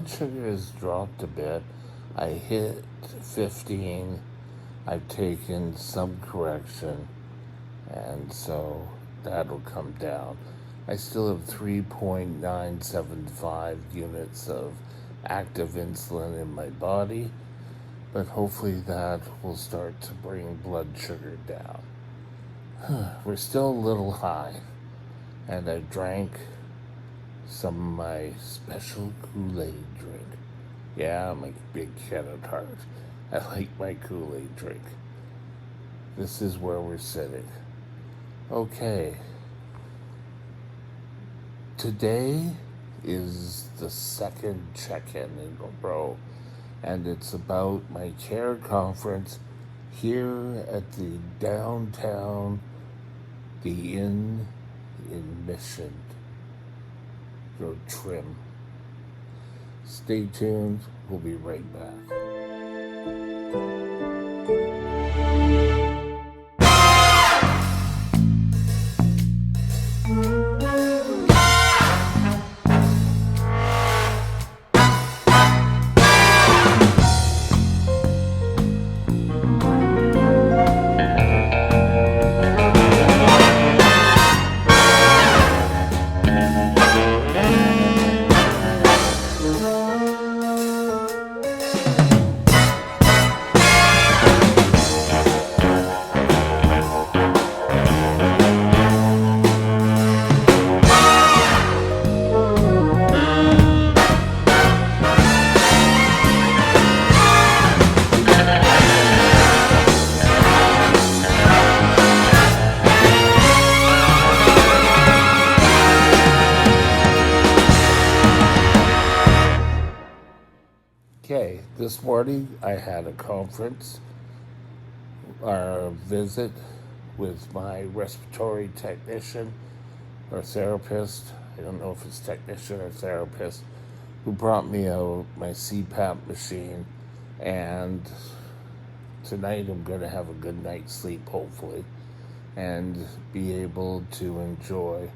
sugar has dropped a bit. I hit 15. I've taken some correction, and so that'll come down. I still have 3.975 units of active insulin in my body, but hopefully that will start to bring blood sugar down. We're still a little high, and I drank some of my special Kool-Aid drink. Yeah, I'm a big kid at heart. I like my Kool-Aid drink. This is where we're sitting. Okay. Today is the second check-in in a row, and it's about my care conference here at the downtown, the Inn in Mission, or Trim. Stay tuned. We'll be right back. Okay, this morning I had a conference, or visit with my respiratory technician or therapist. I don't know if it's technician or therapist, who brought me out my CPAP machine, and tonight I'm going to have a good night's sleep, hopefully, and be able to enjoy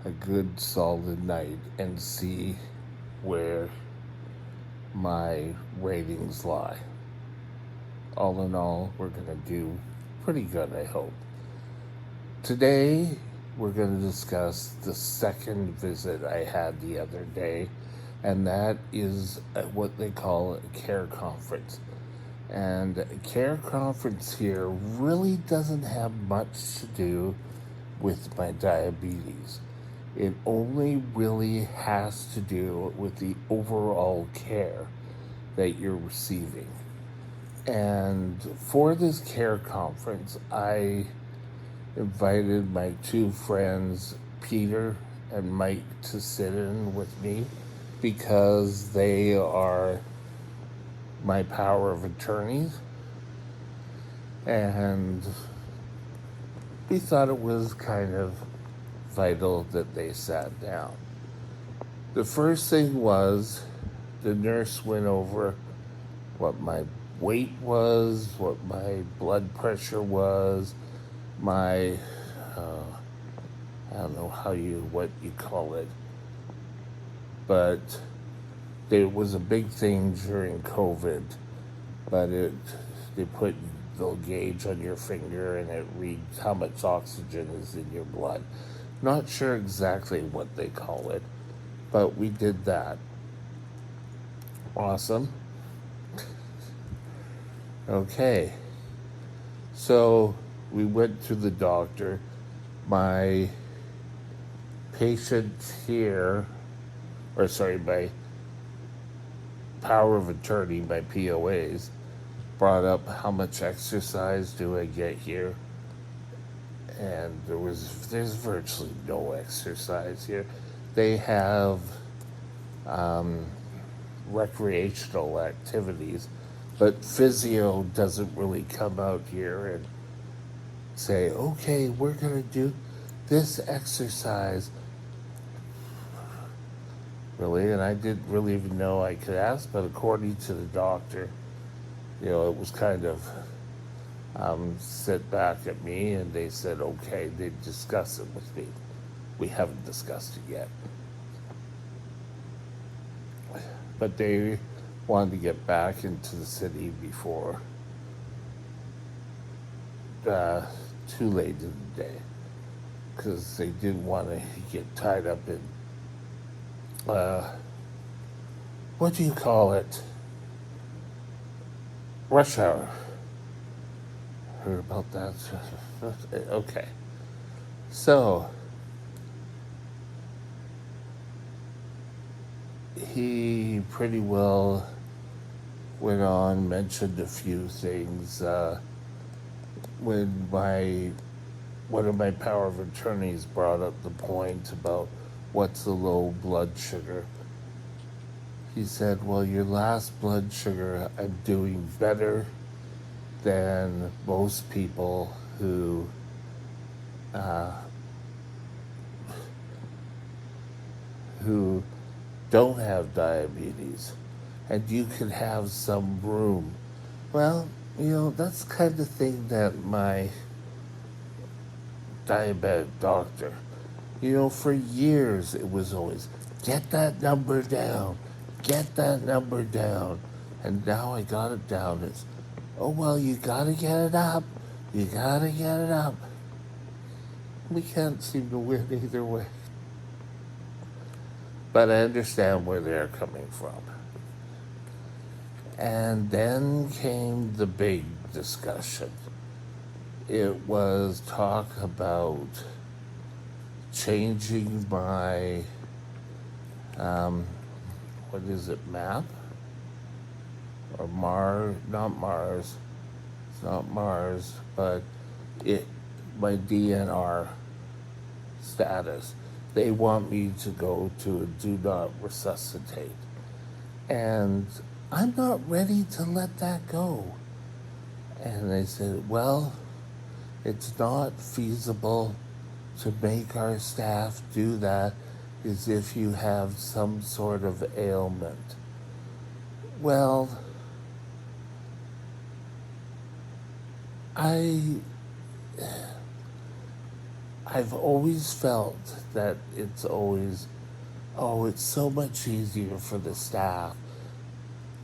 a good solid night and see where my ratings lie. All in all, we're going to do pretty good, I hope. Today, we're going to discuss the second visit I had the other day, and that is what they call a care conference. And a care conference here really doesn't have much to do with my diabetes. It only really has to do with the overall care that you're receiving. And for this care conference, I invited my two friends, Peter and Mike, to sit in with me because they are my power of attorneys. And we thought it was kind of vital that they sat down. The first thing was the nurse went over what my weight was, what my blood pressure was, my I don't know what you call it, but there was a big thing during COVID, but they put the gauge on your finger and it reads how much oxygen is in your blood. Not sure exactly what they call it, but we did that. Awesome. Okay. So we went to the doctor. My patient here, my power of attorney, my POAs, brought up how much exercise do I get here. And there's virtually no exercise here. They have recreational activities, but physio doesn't really come out here and say, okay, we're going to do this exercise. Really, and I didn't really even know I could ask, but according to the doctor, it was kind of sit back at me, and they said, okay, they'd discuss it with me. We haven't discussed it yet. but they wanted to get back into the city before too late in the day because they didn't want to get tied up in what do you call it? Rush hour. Heard about that? Okay. So, he pretty well went on, mentioned a few things. When one of my power of attorneys brought up the point about what's the low blood sugar, he said, well, your last blood sugar, I'm doing better than most people who who don't have diabetes, and you can have some room. Well, that's the kind of thing that my diabetic doctor, for years it was always, get that number down, get that number down. And now I got it down. It's, oh, well, you gotta get it up. You gotta get it up. We can't seem to win either way. But I understand where they're coming from. And then came the big discussion. It was talk about changing my, what is it, map? Or Mars, not Mars. It's not Mars, but my DNR status. They want me to go to a do not resuscitate. And I'm not ready to let that go. And they said, well, it's not feasible to make our staff do that as if you have some sort of ailment. Well, I've always felt that it's always, it's so much easier for the staff.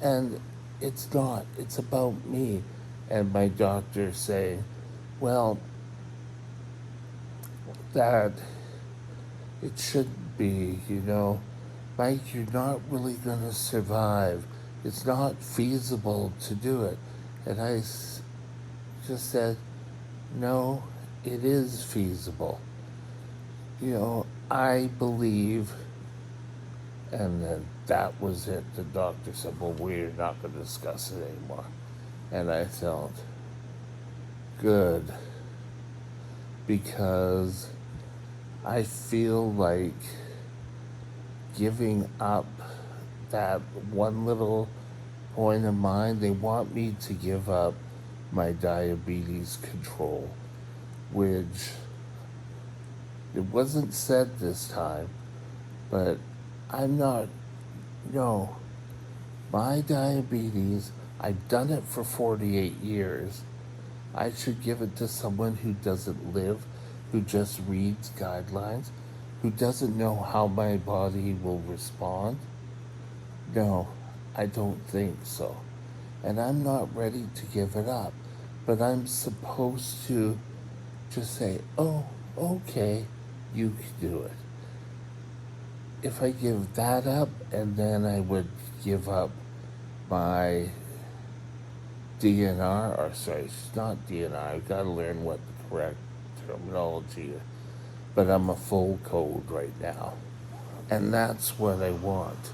And it's not. It's about me. And my doctor saying, well, that it shouldn't be, Mike, you're not really going to survive. It's not feasible to do it. And I just said, no, it is feasible. I believe, and then that was it. The doctor said, well, we're not going to discuss it anymore. And I felt good because I feel like giving up that one little point of mine. They want me to give up my diabetes control, which it wasn't said this time, but I'm not, no. My diabetes, I've done it for 48 years. I should give it to someone who doesn't live, who just reads guidelines, who doesn't know how my body will respond. No, I don't think so. And I'm not ready to give it up. But I'm supposed to just say, oh, okay, you can do it. If I give that up, and then I would give up my DNR, or sorry, it's not DNR, I've got to learn what the correct terminology is. But I'm a full code right now. And that's what I want.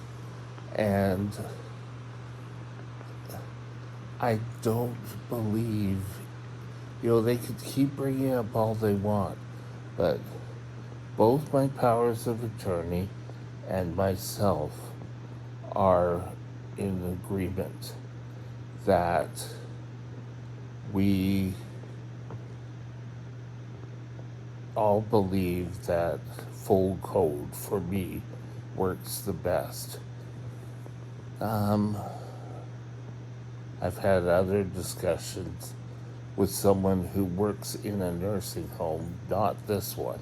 And I don't believe, they could keep bringing up all they want, but both my powers of attorney and myself are in agreement that we all believe that full code for me works the best. I've had other discussions with someone who works in a nursing home, not this one.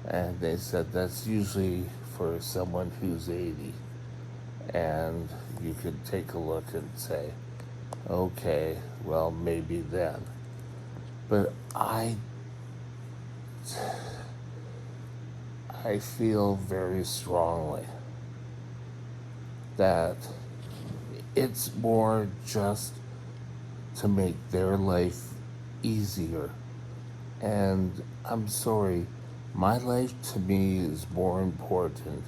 And they said that's usually for someone who's 80. And you could take a look and say, okay, well, maybe then. But I feel very strongly that it's more just to make their life easier. And I'm sorry, my life to me is more important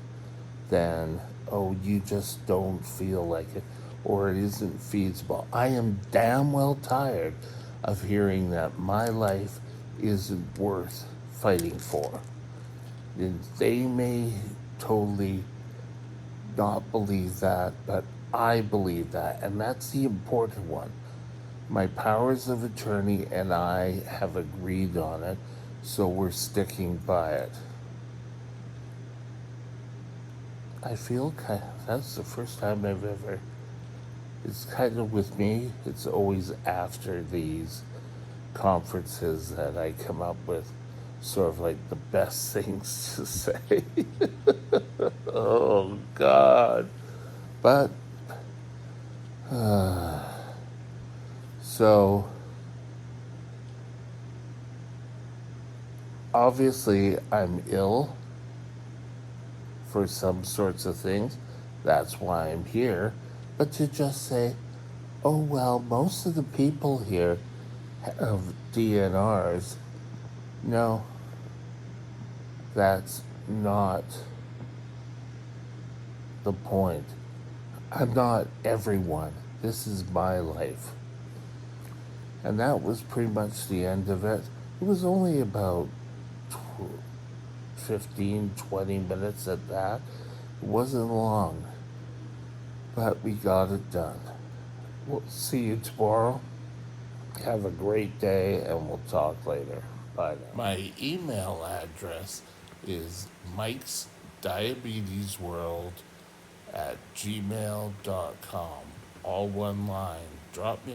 than, oh, you just don't feel like it or it isn't feasible. I am damn well tired of hearing that my life isn't worth fighting for. And they may totally not believe that, but I believe that, and that's the important one. My powers of attorney and I have agreed on it, so we're sticking by it. I feel that's the first time I've ever. It's kind of with me, it's always after these conferences that I come up with sort of like the best things to say. Oh, God. But, so, obviously, I'm ill for some sorts of things. That's why I'm here. But to just say, oh, well, most of the people here have DNRs. No, that's not the point. I'm not everyone. This is my life. And that was pretty much the end of it. It was only about 15, 20 minutes at that. It wasn't long, but we got it done. We'll see you tomorrow. Have a great day, and we'll talk later. Bye now. My email address is Mike's Diabetes World at gmail.com. All one line. Drop me